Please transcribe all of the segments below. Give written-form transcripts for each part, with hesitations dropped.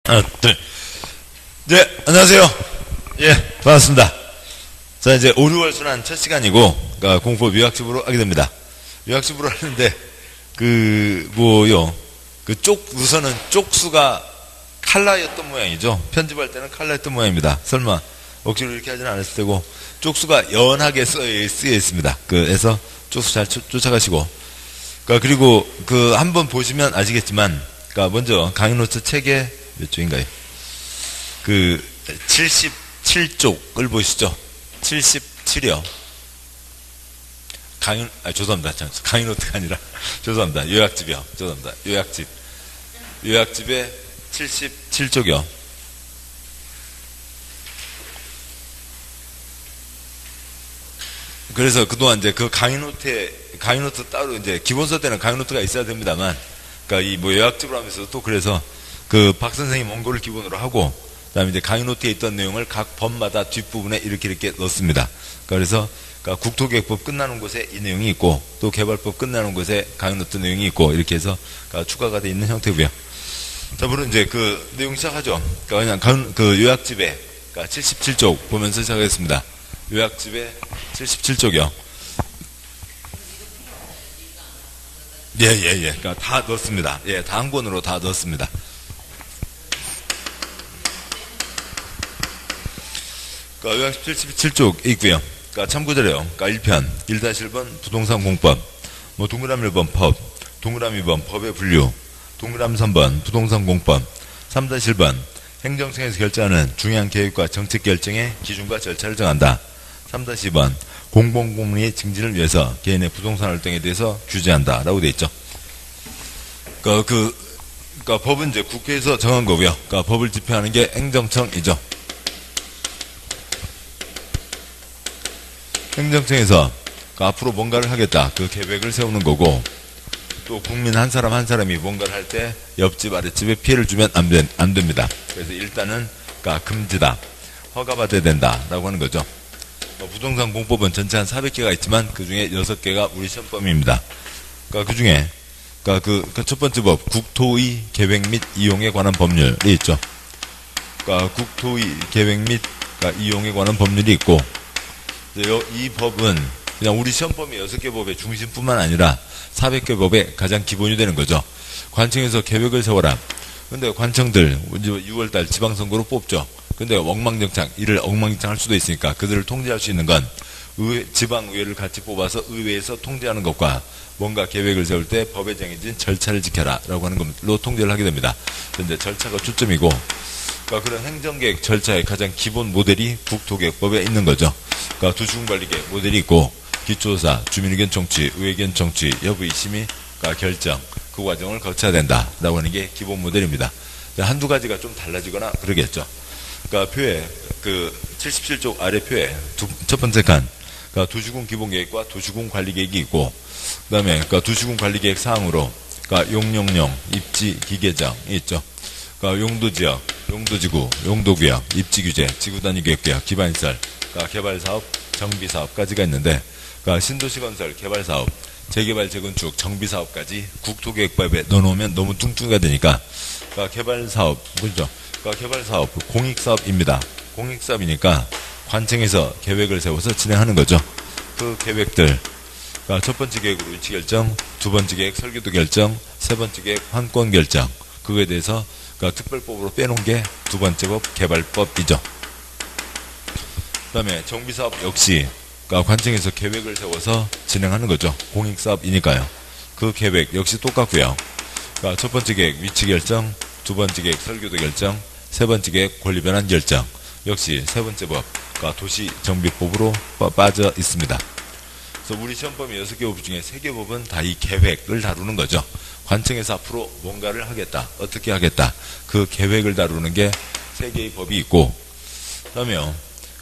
하나, 둘. 네, 안녕하세요. 예, 반갑습니다. 자, 이제 5, 6월 순환 첫 시간이고, 그러니까 공법 요약집으로 하게 됩니다. 요약집으로 하는데, 우선은 쪽수가 칼라였던 모양이죠. 편집할 때는 칼라였던 모양입니다. 설마, 억지로 이렇게 하지는 않았을 테고, 쪽수가 연하게 쓰여 있습니다. 그래서 쪽수 잘 쫓아가시고, 그리고 한번 보시면 아시겠지만, 먼저 강의 노트 책의 몇 쪽인가요? 77쪽을 보시죠. 77이요. 죄송합니다. 강의 노트가 아니라, 죄송합니다. 요약집이요. 죄송합니다. 요약집. 요약집의 77쪽이요. 그래서 그동안 이제 강의 노트 따로 이제 기본서 때는 강의 노트가 있어야 됩니다만, 요약집을 하면서 또 그래서 박 선생님 원고를 기본으로 하고, 그 다음에 이제 강의 노트에 있던 내용을 각 법마다 뒷부분에 이렇게 넣습니다. 그래서 국토계획법 끝나는 곳에 이 내용이 있고, 또 개발법 끝나는 곳에 강의 노트 내용이 있고, 이렇게 해서 추가가 되어 있는 형태고요. 자, 물론 이제 내용 시작하죠. 그냥 요약집에 77쪽 보면서 시작하겠습니다. 요약집에 77쪽이요. 예. 다 넣었습니다. 예, 다 한 권으로 다 넣었습니다. 요약집 77쪽 있고요. 참고자료요. 1편, 1-1번 부동산 공법, 동그라미 1번 법, 동그라미 2번 법의 분류, 동그라미 3번 부동산 공법, 3-1번 행정청에서 결정하는 중요한 계획과 정책 결정의 기준과 절차를 정한다. 3-2번 공공공무의 증진을 위해서 개인의 부동산 활동에 대해서 규제한다. 라고 되어 있죠. 법은 이제 국회에서 정한 거고요. 법을 집행하는 게 행정청이죠. 행정청에서 앞으로 뭔가를 하겠다. 그 계획을 세우는 거고, 또 국민 한 사람 한 사람이 뭔가를 할 때 옆집 아랫집에 피해를 주면 안 됩니다. 그래서 일단은 금지다. 허가받아야 된다. 라고 하는 거죠. 부동산 공법은 전체 한 400개가 있지만 그 중에 6개가 우리 시험범위입니다. 그 중에 첫 번째 법 국토의 계획 및 이용에 관한 법률이 있죠. 국토의 계획 및 이용에 관한 법률이 있고, 이 법은 그냥 우리 시험범위 6개 법의 중심뿐만 아니라 400개 법의 가장 기본이 되는 거죠. 관청에서 계획을 세워라. 근데 관청들 6월달 지방선거로 뽑죠. 근데 이를 엉망진창 할 수도 있으니까 그들을 통제할 수 있는 건 지방의회를 같이 뽑아서 의회에서 통제하는 것과 뭔가 계획을 세울 때 법에 정해진 절차를 지켜라 라고 하는 걸로 통제를 하게 됩니다. 근데 절차가 초점이고, 그런 행정계획 절차의 가장 기본 모델이 국토계획법에 있는 거죠. 도시군관리계획 모델이 있고, 기초조사, 주민의견 청취, 의회견 청취, 여부의 심의, 결정, 그 과정을 거쳐야 된다 라고 하는 게 기본 모델입니다. 한두 가지가 좀 달라지거나 그러겠죠. 표에 77쪽 아래 표에 첫 번째 칸 도시군 기본계획과 도시군 관리계획이 있고, 그 다음에 도시군 관리계획 사항으로 용령령, 입지, 기계정이 있죠. 용도지역, 용도지구, 용도구역, 입지규제, 지구단위계획계획, 기반시설, 개발사업, 정비사업까지가 있는데, 신도시 건설, 개발사업, 재개발, 재건축, 정비사업까지 국토계획법에 넣어놓으면 너무 뚱뚱이가 되니까, 개발사업, 그렇죠? 개발사업, 공익사업입니다. 공익사업이니까 관청에서 계획을 세워서 진행하는 거죠. 그 계획들, 첫 번째 계획으로 위치 결정, 두 번째 계획 설계도 결정, 세 번째 계획 환권 결정, 그거에 대해서 특별법으로 빼놓은 게 두 번째 법 개발법이죠. 그 다음에 정비사업 역시 관청에서 계획을 세워서 진행하는 거죠. 공익사업이니까요. 그 계획 역시 똑같고요. 첫 번째 계획 위치 결정, 두 번째 계획 설계도 결정, 세 번째 계획 권리변환 결정, 역시 세 번째 법 도시정비법으로 빠져 있습니다. 그래서 우리 시험범위 6개 법 중에 3개 법은 다 이 계획을 다루는 거죠. 관청에서 앞으로 뭔가를 하겠다, 어떻게 하겠다, 그 계획을 다루는 게 3개의 법이 있고, 그 다음에요.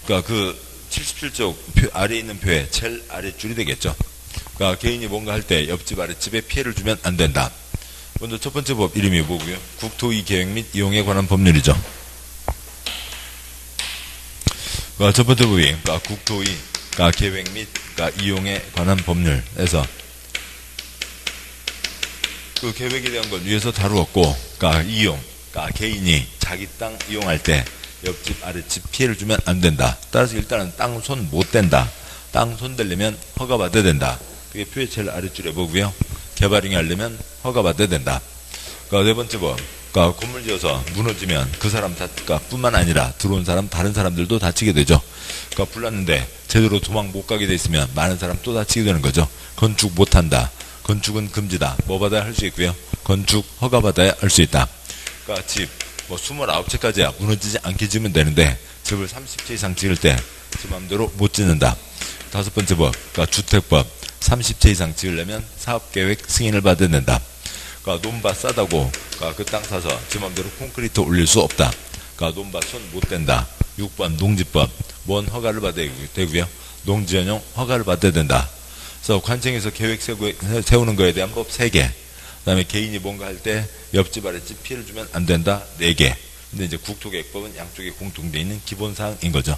77쪽 아래에 있는 표에 제일 아랫줄이 되겠죠. 개인이 뭔가 할 때 옆집 아랫집에 피해를 주면 안 된다. 먼저 첫 번째 법 이름이 뭐고요? 국토의 계획 및 이용에 관한 법률이죠. 첫 번째 법이 국토의 계획 및 이용에 관한 법률에서 그 계획에 대한 걸 위에서 다루었고, 이용, 그러니까 개인이 자기 땅 이용할 때 옆집 아랫집 피해를 주면 안 된다. 따라서 일단은 땅 손 못 댄다. 땅 손 대려면 허가 받아야 된다. 그게 표의 제일 아랫줄에 보고요. 개발행위 하려면 허가 받아야 된다. 그러니까 네 번째 법. 그러니까 건물 지어서 무너지면 그 사람 그러니까 뿐만 아니라 들어온 사람 다른 사람들도 다치게 되죠. 그러니까 불났는데 제대로 도망 못 가게 돼 있으면 많은 사람 또 다치게 되는 거죠. 건축 못 한다. 건축은 금지다. 뭐 받아야 할 수 있고요. 건축 허가 받아야 할 수 있다. 그러니까 집 뭐 29채까지야 무너지지 않게 지으면 되는데 집을 30채 이상 지을 때 제 마음대로 못 짓는다. 다섯 번째 법. 그러니까 주택법. 30채 이상 지으려면 사업계획 승인을 받아야 된다. 그러니까 논밭 싸다고 그러니까 그 땅 사서 제 마음대로 콘크리트 올릴 수 없다. 그러니까 논밭 손 못 댄다. 6번 농지법. 뭔 허가를 받아야 되고요. 농지 전용 허가를 받아야 된다. 그래서 관청에서 계획 세우는 거에 대한 법 3개. 그 다음에 개인이 뭔가 할 때 옆집 아랫집 피해를 주면 안 된다 4개. 근데 이제 국토계획법은 양쪽에 공통되어 있는 기본사항인 거죠.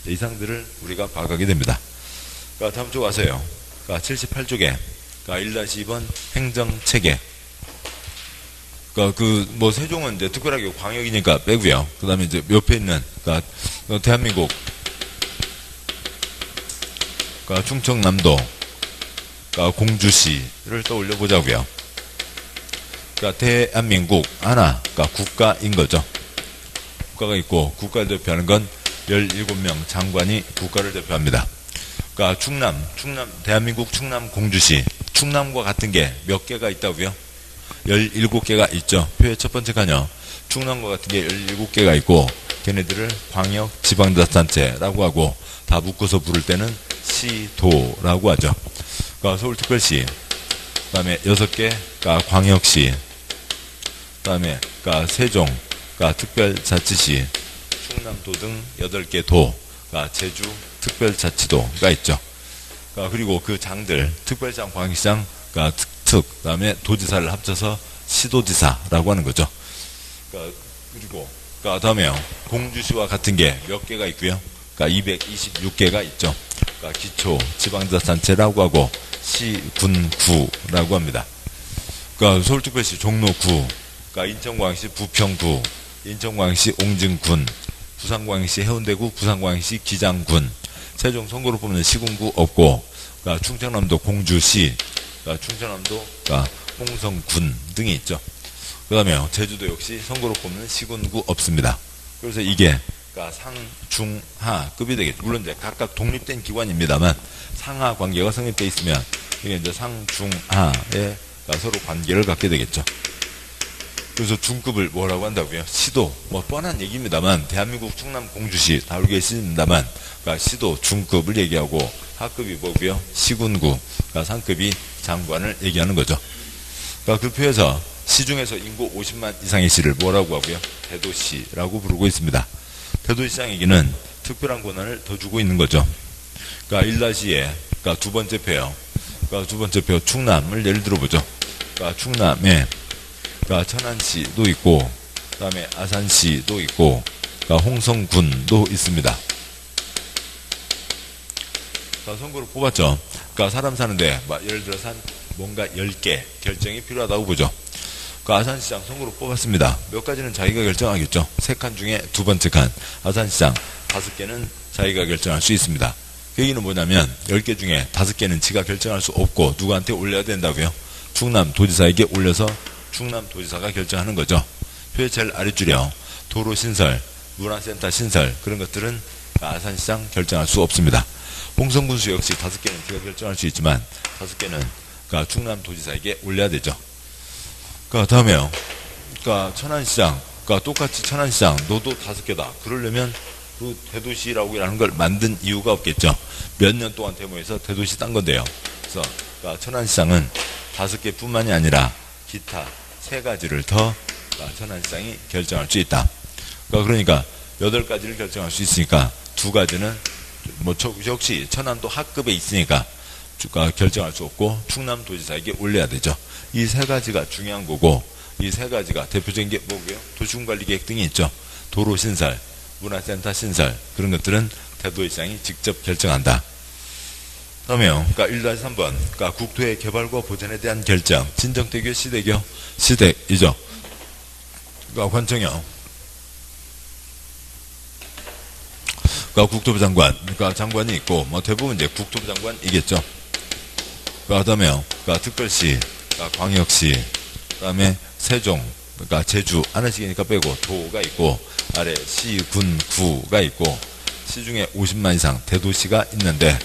이 사항들을 우리가 봐가게 됩니다. 그러니까 다음 쪽 와서요. 그러니까 78쪽에 그러니까 1-2번 행정체계. 그러니까 뭐 세종은 이제 특별하게 광역이니까 빼고요. 그 다음에 이제 옆에 있는 그러니까 대한민국 그러니까 충청남도 그러니까 공주시를 떠올려 보자고요. 그러니까 대한민국 하나 그러니까 국가인 거죠. 국가가 있고 국가를 대표하는 건 17명 장관이 국가를 대표합니다. 그러니까 충남 대한민국 충남 공주시 충남과 같은 게 몇 개가 있다고요? 17개가 있죠. 표의 첫 번째 칸이요. 충남과 같은 게 17개가 있고 걔네들을 광역 지방자치단체라고 하고 다 묶어서 부를 때는 시도라고 하죠. 그러니까 서울특별시 그 다음에 6개 그러니까 광역시 그 다음에 그러니까 세종 그러니까 특별자치시 충남도 등 8개 도 그러니까 제주 특별자치도가 있죠. 그러니까 그리고 그 장들 특별시장 광역시장 그러니까 그 다음에 도지사를 합쳐서 시도지사라고 하는 거죠. 그러니까 그리고 그러니까 다음에요. 공주시와 같은 게 몇 개가 있고요. 그러니까 226개가 있죠. 그러니까 기초 지방자치단체라고 하고 시군구라고 합니다. 그러니까 서울특별시 종로구, 그러니까 인천광역시 부평구, 인천광역시 옹진군, 부산광역시 해운대구, 부산광역시 기장군, 세종 선거로 보면 시군구 없고, 그러니까 충청남도 공주시, 그러니까 충청남도 그러니까 홍성군 등이 있죠. 그 다음에 제주도 역시 선거로 보면 시군구 없습니다. 그래서 이게 그러니까 상, 중, 하급이 되겠죠. 물론 이제 각각 독립된 기관입니다만 상하 관계가 성립되어 있으면 이게 이제 상, 중, 하에 그러니까 서로 관계를 갖게 되겠죠. 그래서 중급을 뭐라고 한다고요? 시도. 뭐 뻔한 얘기입니다만 대한민국 충남 공주시 다루게 있습니다만 그러니까 시도 중급을 얘기하고 하급이 뭐고요? 시군구. 그러니까 상급이 장관을 얘기하는 거죠. 그러니까 그 표에서 시중에서 인구 50만 이상의 시를 뭐라고 하고요? 대도시라고 부르고 있습니다. 대도시장에게는 특별한 권한을 더 주고 있는 거죠. 그러니까 1-2에 그러니까 두 번째 표요. 그러니까 두 번째 표 충남을 예를 들어보죠. 그러니까 충남에 그러니까 천안시도 있고 그다음에 아산시도 있고 그러니까 홍성군도 있습니다. 그러니까 선거로 뽑았죠. 그러니까 사람 사는데 예를 들어서 한 뭔가 10개 결정이 필요하다고 보죠. 그 아산시장 선거로 뽑았습니다. 몇 가지는 자기가 결정하겠죠. 3칸 중에 두 번째 칸 아산시장 5개는 자기가 결정할 수 있습니다. 그 얘기는 뭐냐면 10개 중에 5개는 지가 결정할 수 없고 누구한테 올려야 된다고요? 충남도지사에게 올려서 충남도지사가 결정하는 거죠. 표의 제일 아랫줄이요. 도로신설, 문화센터 신설 그런 것들은 아산시장 결정할 수 없습니다. 홍성군수 역시 5개는 지가 결정할 수 있지만 5개는 그러니까 충남도지사에게 올려야 되죠. 그러니까 다음에요. 그러니까 천안시장, 그러니까 똑같이 천안시장 너도 5개다. 그러려면 그 대도시라고 하는 걸 만든 이유가 없겠죠. 몇 년 동안 데모해서 대도시 딴 건데요. 그래서 그러니까 천안시장은 5개뿐만이 아니라 기타 3가지를 더 그러니까 천안시장이 결정할 수 있다. 그러니까 8가지를 결정할 수 있으니까 2가지는 뭐 역시 천안도 하급에 있으니까 결정할 수 없고 충남도지사에게 올려야 되죠. 이 3가지가 중요한 거고 이 3가지가 대표적인 게 뭐고요? 도시군관리계획 등이 있죠. 도로신설, 문화센터 신설 그런 것들은 대도시장이 직접 결정한다. 다음에요. 그러니까 1-3번 그러니까 국토의 개발과 보전에 대한 결정 진정대교 시대교 시대이죠. 그러니까 관청이요. 그러니까 국토부 장관, 그러니까 장관이 있고, 뭐 대부분 이제 국토부 장관이겠죠. 그다음에요. 그러니까 특별시, 그러니까 광역시, 그다음에 세종, 그러니까 제주 하나씩이니까 빼고 도가 있고 아래 시, 군, 구가 있고 시 중에 50만 이상 대도시가 있는데,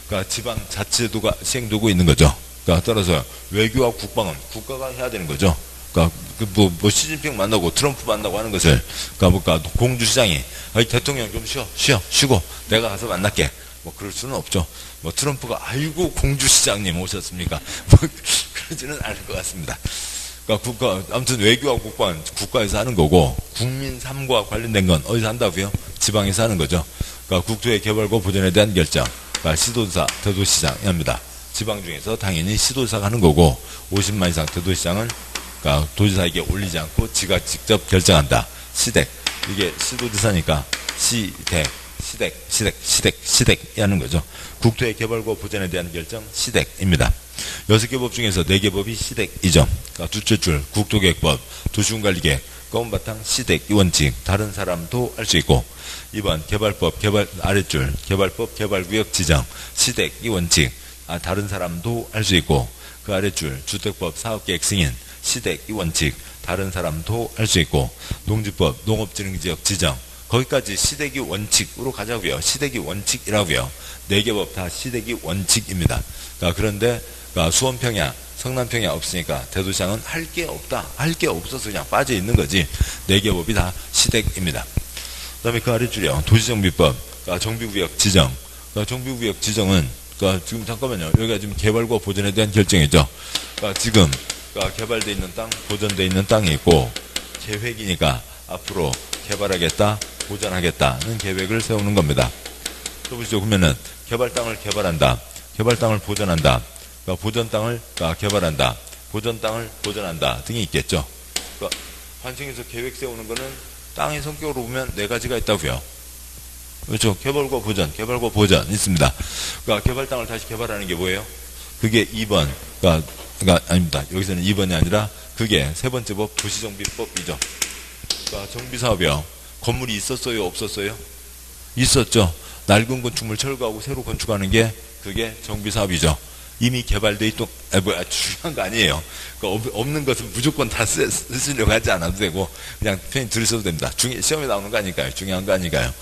그러니까 지방 자치제도가 시행되고 있는 거죠. 그러니까 따라서 외교와 국방은 국가가 해야 되는 거죠. 그러니까 뭐 시진핑 만나고 트럼프 만나고 하는 것을, 그러니까 공주시장이 대통령 좀 쉬고 내가 가서 만날게. 뭐 그럴 수는 없죠. 뭐 트럼프가 아이고 공주시장님 오셨습니까? 뭐 그러지는 않을 것 같습니다. 그러니까 아무튼 외교와 국방은 국가에서 하는 거고, 국민 삶과 관련된 건 어디서 한다고요? 지방에서 하는 거죠. 그러니까 국토의 개발과 보전에 대한 결정, 그러니까 시도지사, 대도시장이 합니다. 지방 중에서 당연히 시도지사가 하는 거고, 50만 이상 대도시장은 그러니까 도지사에게 올리지 않고 지가 직접 결정한다. 시댁, 이게 시도지사니까 시댁이 하는 거죠. 국토의 개발과 보전에 대한 결정, 시댁입니다. 6개 법 중에서 4개 법이 시댁이죠. 그러니까 둘째 줄, 국토계획법, 도시군관리계획, 검은 바탕, 시댁, 이 원칙, 다른 사람도 할 수 있고, 2번 개발법, 아랫줄, 개발법, 개발구역 지정, 시댁, 이 원칙, 다른 사람도 할 수 있고, 그 아랫줄, 주택법, 사업계획 승인, 시댁, 이 원칙, 다른 사람도 할 수 있고, 농지법, 농업진흥지역 지정, 거기까지 시댁이 원칙으로 가자고요. 시댁이 원칙이라고요. 4개 법 다 시댁이 원칙입니다. 그러니까 그런데 수원평야, 성남평야 없으니까 대도시장은 할 게 없다. 할 게 없어서 그냥 빠져 있는 거지. 4개 법이 다 시댁입니다. 그 다음에 그 아랫줄이요. 도시정비법, 그러니까 정비구역 지정. 그러니까 정비구역 지정은, 그러니까 지금 잠깐만요. 여기가 지금 개발과 보전에 대한 결정이죠. 그러니까 지금 개발되어 있는 땅, 보전되어 있는 땅이 있고, 계획이니까 앞으로 개발하겠다, 보전하겠다는 계획을 세우는 겁니다. 또 보시죠. 그러면은 개발 땅을 개발한다, 개발 땅을 보전한다, 그러니까 보전 땅을 개발한다, 보전 땅을 보전한다 등이 있겠죠. 그러니까 관청에서 계획 세우는 거는 땅의 성격으로 보면 4가지가 있다고요. 그렇죠. 개발과 보전 있습니다. 그러니까 개발 땅을 다시 개발하는 게 뭐예요? 그게 2번, 그러니까 아닙니다. 여기서는 2번이 아니라 그게 3번째 법 도시정비법이죠. 그러니까 정비사업이요. 건물이 있었어요, 없었어요? 있었죠. 낡은 건축물 철거하고 새로 건축하는 게 그게 정비사업이죠. 이미 개발돼 있던, 중요한 거 아니에요. 그러니까 없는 것은 무조건 다 쓰려고 하지 않아도 되고, 그냥 편히 들으셔도 됩니다. 시험에 나오는 거 아니까요. 중요한 거 아니까요.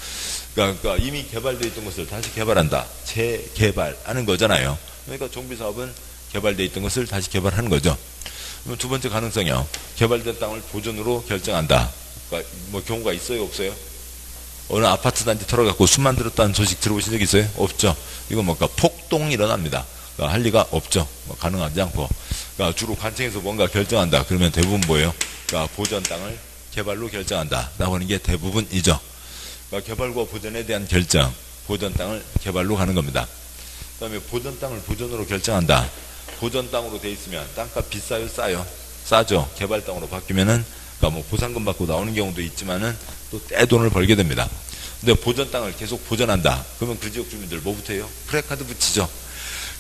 그러니까 이미 개발돼 있던 것을 다시 개발한다. 재개발하는 거잖아요. 그러니까 정비사업은 개발돼 있던 것을 다시 개발하는 거죠. 그럼 2번째 가능성이요. 개발된 땅을 보전으로 결정한다. 그러니까 뭐 경우가 있어요, 없어요? 어느 아파트 단지 털어갖고 숨만 들었다는 소식 들어보신 적 있어요? 없죠. 이건 뭔가 폭동이 일어납니다. 그러니까 할 리가 없죠. 뭐 가능하지 않고. 그러니까 주로 관청에서 뭔가 결정한다. 그러면 대부분 뭐예요? 그러니까 보전 땅을 개발로 결정한다. 라고 하는 게 대부분이죠. 그러니까 개발과 보전에 대한 결정, 보전 땅을 개발로 가는 겁니다. 그 다음에 보전 땅을 보전으로 결정한다. 보전 땅으로 돼 있으면 땅값 비싸요, 싸요? 싸죠. 개발 땅으로 바뀌면은 그러니까 뭐 보상금 받고 나오는 경우도 있지만은 또 떼돈을 벌게 됩니다. 근데 보전 땅을 계속 보전한다. 그러면 그 지역 주민들 뭐부터 해요? 프레카드 붙이죠.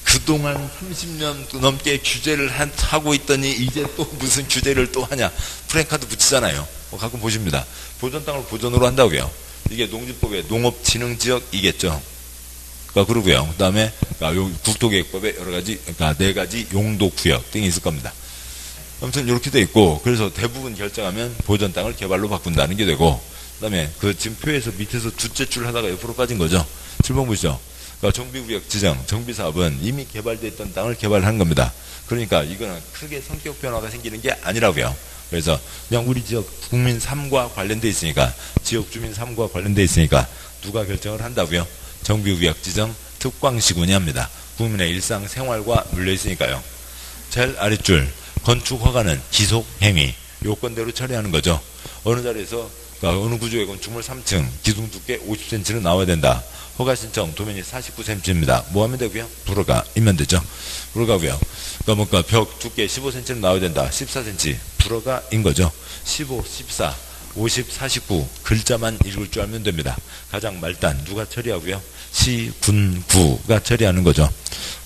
그동안 30년 넘게 규제를 하고 있더니 이제 또 무슨 규제를 또 하냐. 프레카드 붙이잖아요. 가끔 보십니다. 보전 땅을 보전으로 한다고요. 이게 농지법의 농업진흥지역이겠죠. 그러니까 그러고요. 그 다음에 국토계획법에 여러 가지, 그러니까 4가지 용도구역 등이 있을 겁니다. 아무튼 이렇게 돼 있고, 그래서 대부분 결정하면 보전 땅을 개발로 바꾼다는 게 되고, 그 다음에 그 지금 표에서 밑에서 둘째 줄 하다가 옆으로 빠진 거죠. 7번 보시죠. 그러니까 정비구역 지정, 정비사업은 이미 개발되어 있던 땅을 개발하는 겁니다. 그러니까 이거는 크게 성격 변화가 생기는 게 아니라고요. 그래서 그냥 우리 지역 국민 삶과 관련돼 있으니까, 지역 주민 삶과 관련돼 있으니까 누가 결정을 한다고요? 정비구역 지정 특광시군이 합니다. 국민의 일상 생활과 물려 있으니까요. 제일 아랫줄, 건축 허가는 기속 행위, 요건대로 처리하는 거죠. 어느 자리에서, 그러니까 어느 구조의 건축물 3층, 기둥 두께 50cm는 나와야 된다. 허가 신청 도면이 49cm입니다. 뭐 하면 되고요? 불허가이면 되죠. 불허가고요. 그러니까 벽 두께 15cm는 나와야 된다. 14cm 불허가인 거죠. 15, 14, 50, 49 글자만 읽을 줄 알면 됩니다. 가장 말단 누가 처리하고요? 시, 군, 구가 처리하는 거죠.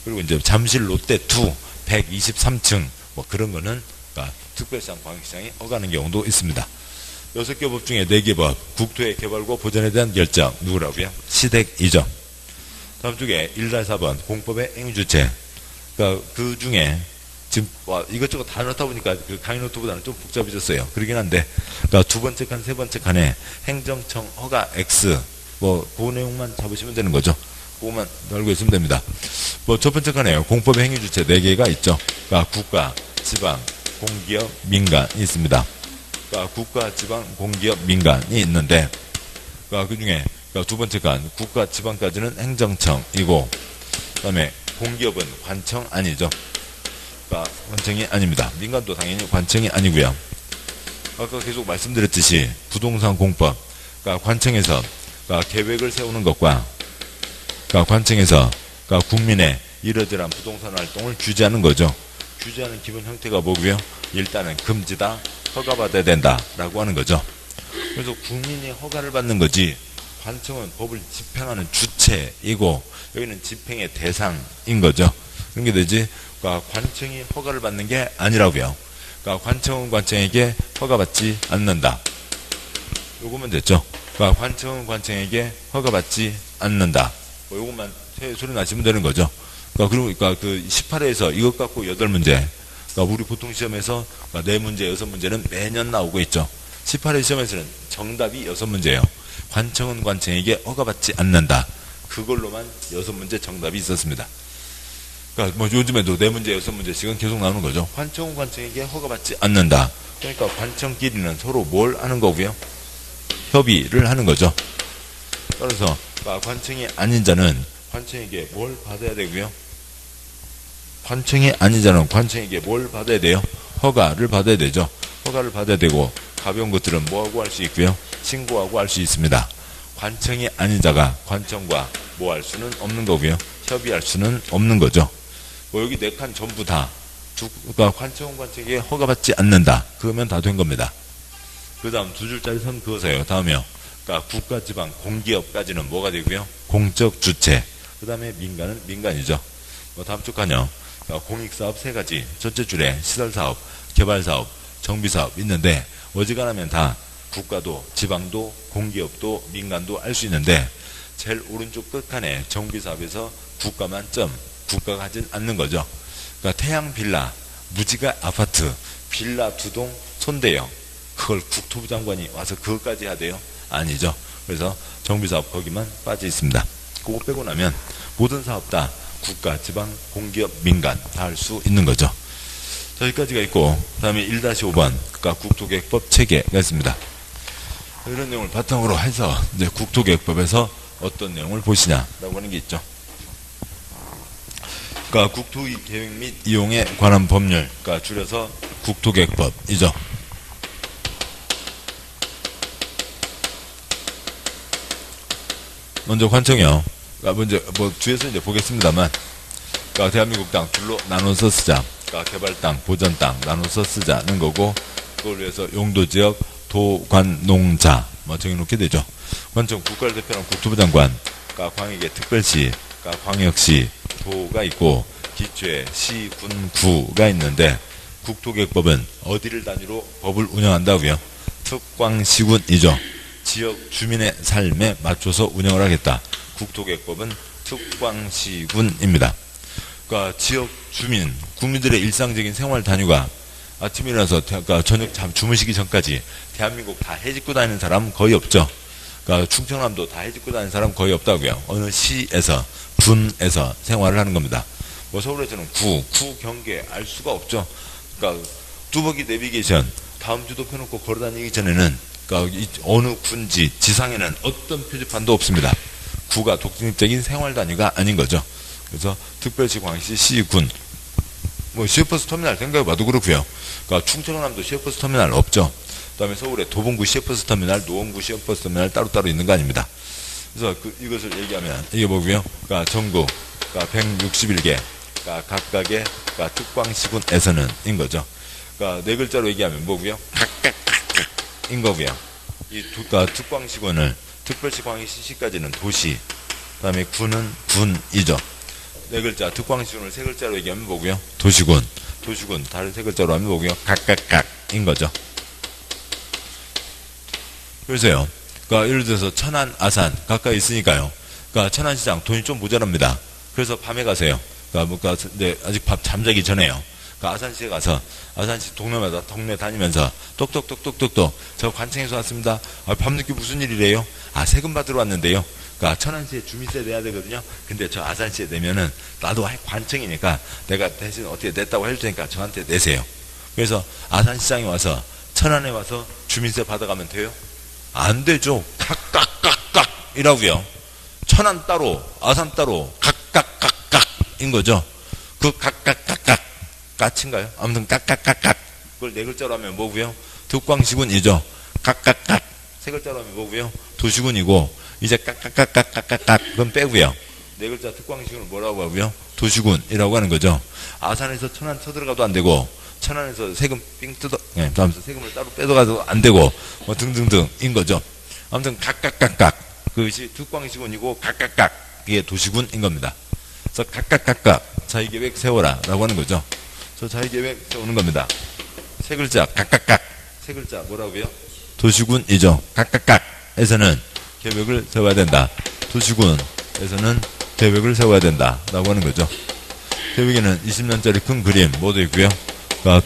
그리고 이제 잠실 롯데2 123층 뭐 그런 거는 그러니까 특별시장, 광역시장이 허가하는 경우도 있습니다. 6개 법 중에 4개 법, 국토의 개발과 보전에 대한 결정, 누구라고요? 시댁이죠. 다음 쪽에 1-4번, 공법의 행위주체. 그러니까 그 중에, 지금, 이것저것 다 넣다 보니까 그 강의 노트보다는 좀 복잡해졌어요. 그러긴 한데, 그러니까 두 번째 칸, 세 번째 칸에 행정청 허가 X, 그 내용만 잡으시면 되는 거죠. 그것만 알고 있으면 됩니다. 첫 번째 칸에요. 공법의 행위주체 4개가 있죠. 그러니까 국가, 지방, 공기업, 민간이 있습니다. 그러니까 국가, 지방, 공기업, 민간이 있는데, 그러니까 그 중에 두 번째 칸, 국가, 지방까지는 행정청이고, 그 다음에 공기업은 관청 아니죠. 그러니까 관청이 아닙니다. 민간도 당연히 관청이 아니고요. 아까 계속 말씀드렸듯이 부동산 공법, 그러니까 관청에서 그러니까 계획을 세우는 것과, 그러니까 관청에서 그러니까 국민의 이러저러한 부동산 활동을 규제하는 거죠. 규제하는 기본 형태가 뭐고요? 일단은 금지다, 허가받아야 된다라고 하는 거죠. 그래서 국민이 허가를 받는 거지, 관청은 법을 집행하는 주체이고 여기는 집행의 대상인 거죠. 그런 게 되지, 그러니까 관청이 허가를 받는 게 아니라고요. 그러니까 관청은 관청에게 허가받지 않는다. 요거면 됐죠. 그러니까 관청은 관청에게 허가받지 않는다. 요것만 소리 나시면 되는 거죠. 그러니까 그 18회에서 이것 갖고 8문제. 그러니까 우리 보통 시험에서 4문제, 6문제는 매년 나오고 있죠. 18회 시험에서는 정답이 6문제예요. 관청은 관청에게 허가받지 않는다. 그걸로만 6문제 정답이 있었습니다. 그러니까 뭐 요즘에도 4문제, 6문제씩은 계속 나오는 거죠. 관청은 관청에게 허가받지 않는다. 그러니까 관청끼리는 서로 뭘 하는 거고요? 협의를 하는 거죠. 따라서 관청이 아닌 자는 관청에게 뭘 받아야 되고요? 관청이 아닌 자는 관청에게 뭘 받아야 돼요? 허가를 받아야 되죠. 허가를 받아야 되고 가벼운 것들은 뭐하고 할 수 있고요? 신고하고 할 수 있습니다. 관청이 아닌 자가 관청과 뭐 할 수는 없는 거고요. 협의할 수는 없는 거죠. 여기 4칸 전부 다 그러니까 관청은 관청에게 허가받지 않는다. 그러면 다 된 겁니다. 그 다음 2줄짜리 선 그어서요. 다음이요. 그러니까 국가, 지방, 공기업까지는 뭐가 되고요? 공적 주체. 그 다음에 민간은 민간이죠. 다음 쪽 칸요. 그러니까 공익사업 3가지. 첫째 줄에 시설사업, 개발사업, 정비사업 있는데 어지간하면 다 국가도, 지방도, 공기업도, 민간도 할 수 있는데 제일 오른쪽 끝칸에 정비사업에서 국가만 국가가 하진 않는 거죠. 그러니까 태양빌라, 무지가 아파트, 빌라 2동, 손대요. 그걸 국토부 장관이 와서 그것까지 해야 돼요? 아니죠. 그래서 정비사업 거기만 빠져 있습니다. 그거 빼고 나면 모든 사업 다 국가, 지방, 공기업, 민간 다 할 수 있는 거죠. 자, 여기까지가 있고 그 다음에 1-5번 그러니까 국토계획법 체계가 있습니다. 이런 내용을 바탕으로 해서 이제 국토계획법에서 어떤 내용을 보시냐라고 하는 게 있죠. 그러니까 국토계획 및 이용에 관한 법률, 그러니까 줄여서 국토계획법이죠. 먼저 관청이요. 그러니까 먼저 뒤에서 이제 보겠습니다만, 그러니까 대한민국 땅 둘로 나눠서 쓰자. 그러니까 개발 땅, 보전 땅 나눠서 쓰자는 거고, 그걸 위해서 용도지역, 도관, 농자 정해놓게 되죠. 관청 국가를 대표하는 국토부 장관, 그러니까 광역의 특별시, 그러니까 광역시, 도가 있고 기초에 시, 군, 구가 있는데 국토계획법은 어디를 단위로 법을 운영한다고요? 특광시군이죠. 지역 주민의 삶에 맞춰서 운영을 하겠다. 국토계획법은 특광시군입니다. 그러니까 지역 주민, 국민들의 일상적인 생활 단위가 아침에 일어나서 그러니까 저녁 주무시기 전까지 대한민국 다 해집고 다니는 사람 거의 없죠. 그러니까 충청남도 다 해집고 다니는 사람 거의 없다고요. 어느 시에서, 군에서 생활을 하는 겁니다. 서울에서는 구 경계 알 수가 없죠. 그러니까 뚜벅이 내비게이션 다음 주도 펴놓고 걸어다니기 전에는 그러니까 어느 군지, 지상에는 어떤 표지판도 없습니다. 구가 독립적인 생활 단위가 아닌 거죠. 그래서 특별시, 광역시, 시, 군, 시외버스 터미널 생각해봐도 그렇고요. 그러니까 충청남도 시외버스 터미널 없죠. 그다음에 서울에 도봉구 시외버스 터미널, 노원구 시외버스 터미널 따로따로 있는 거 아닙니다. 그래서 이것을 얘기하면 이게 뭐고요? 그러니까 전국, 그러니까 161개, 그러니까 각각의 그러니까 특광시군에서는 인 거죠. 그러니까 4글자로 얘기하면 뭐고요? 인 거고요. 그러니까 특광시군을 특별시, 광역시, 시까지는 도시, 그다음에 군은 군이죠. 4글자 특광시군을 3글자로 얘기하면 뭐고요? 도시군. 도시군, 다른 세 글자로 하면 뭐고요? 각각각인 거죠. 그래서요. 그러니까 예를 들어서 천안, 아산 가까이 있으니까요. 그러니까 천안시장 돈이 좀 모자랍니다. 그래서 밤에 가세요. 그러니까 근데 아직 밥 잠자기 전에요. 그러니까 아산시에 가서 아산시 동네마다 동네 다니면서 똑똑똑똑똑똑 저 관청에서 왔습니다. 아, 밤늦게 무슨 일이래요? 아, 세금 받으러 왔는데요. 그러니까 천안시에 주민세 내야 되거든요. 근데 저 아산시에 내면은 나도 관청이니까 내가 대신 어떻게 냈다고 해줄 테니까 저한테 내세요. 그래서 아산시장에 와서 천안에 와서 주민세 받아가면 돼요? 안 되죠. 각각각각이라고요. 천안 따로, 아산 따로, 각각각각인 거죠. 그 각각각각 까친가요? 아무튼 각각각각 그걸 네 글자로 하면 뭐고요? 득광시군이죠. 각각각 세 글자로 하면 뭐고요? 도시군이고 이제 각각각각각각 그건 빼고요. 네 글자 득광시군을 뭐라고 하고요? 도시군이라고 하는 거죠. 아산에서 천안 쳐들어가도 안 되고 천안에서 세금 삥 뜯어, 네, 다음서 세금을 따로 빼도가도 안 되고, 뭐 등등등인 거죠. 아무튼 각각각각. 그것이 득광시군이고 각각각. 이게 도시군인 겁니다. 그래서 각각각각. 자기계획 세워라. 라고 하는 거죠. 그래서 자기계획 세우는 겁니다. 세 글자, 각각각. 세 글자, 뭐라고요? 도시군이죠. 각각각에서는 계획을 세워야 된다. 도시군에서는 계획을 세워야 된다. 라고 하는 거죠. 계획에는 20년짜리 큰 그림 모두 있고요.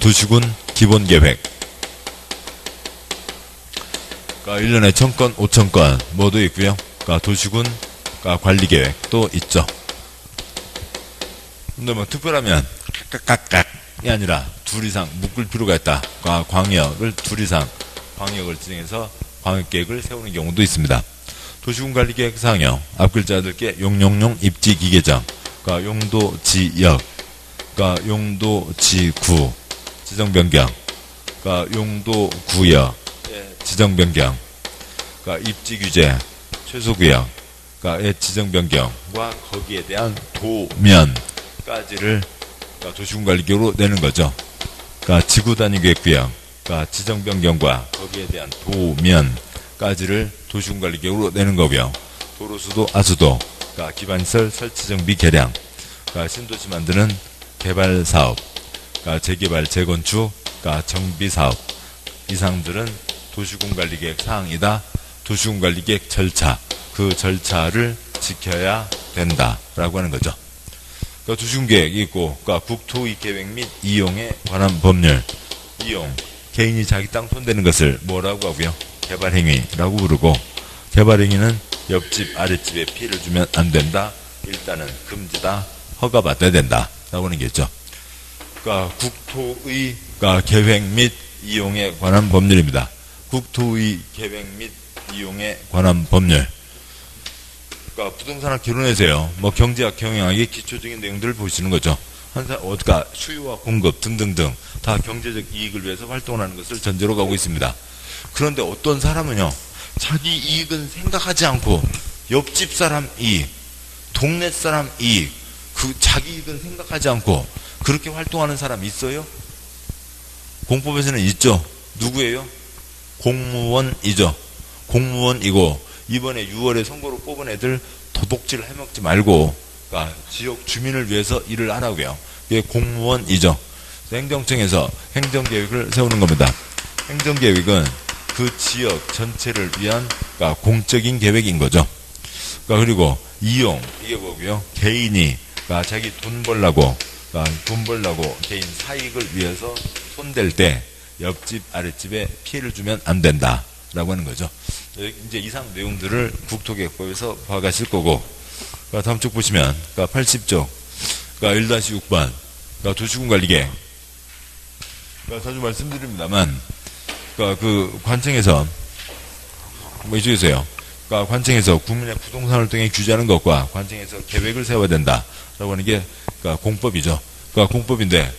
도시군 기본계획. 1년에 1000건, 5000건 모두 있고요. 도시군 관리계획도 있죠. 근데 뭐 특별하면 각각각각이 아니라 둘 이상 묶을 필요가 있다. 광역을 둘 이상 광역을 지정해서 광역계획을 세우는 경우도 있습니다. 도시군 관리계획 사항요. 앞글자들께 용용용 입지기계정, 용도지역, 용도지구 지정변경, 용도구역 지정변경, 입지규제 최소구역의 지정변경과 거기에 대한 도면까지를 도시군관리계획으로 내는 거죠. 지구단위계획구역 지정변경과 거기에 대한 도면까지를 도시군관리계획으로 내는 거고요. 도로수도, 아수도, 기반시설 설치정비 개량, 신도시 만드는 개발사업, 재개발, 재건축, 정비사업 이 사항들은 도시군관리계획 사항이다. 도시군관리계획 절차, 그 절차를 지켜야 된다라고 하는 거죠. 도시군계획이 있고 국토의 계획 및 이용에 관한 법률. 이용, 개인이 자기 땅 손대는 것을 뭐라고 하고요? 개발행위라고 부르고, 개발행위는 옆집, 아랫집에 피해를 주면 안 된다. 일단은 금지다. 허가받아야 된다. 라고 하는 게 있죠. 국토의 계획 및 이용에 관한 법률입니다. 국토의 계획 및 이용에 관한 법률. 부동산학 개론에서요, 뭐 경제학, 경영학의 기초적인 내용들을 보시는 거죠. 수요와 공급 등등등 다 경제적 이익을 위해서 활동을 하는 것을 전제로 가고 있습니다. 그런데 어떤 사람은요, 자기 이익은 생각하지 않고 옆집 사람 이익, 동네 사람 이익, 자기 이익은 생각하지 않고 그렇게 활동하는 사람 있어요? 공법에서는 있죠. 누구예요? 공무원이죠. 공무원이고 이번에 6월에 선거로 뽑은 애들 도둑질 해먹지 말고 지역 주민을 위해서 일을 하라고요. 이게 공무원이죠. 행정청에서 행정계획을 세우는 겁니다. 행정계획은 그 지역 전체를 위한 공적인 계획인 거죠. 그리고 이용, 이게 뭐고요? 개인이 자기 돈 벌라고 개인 사익을 위해서 손댈 때 옆집, 아랫집에 피해를 주면 안 된다. 라고 하는 거죠. 이제 이상 내용들을 국토계획법에서 봐가실 거고, 다음 쪽 보시면, 80쪽, 1-6번, 도시군관리계획. 자주 말씀드립니다만, 관청에서, 이쪽에서요. 관청에서 국민의 부동산 활동에 규제하는 것과 관청에서 계획을 세워야 된다. 라고 하는 게, 공법이죠. 공법인데,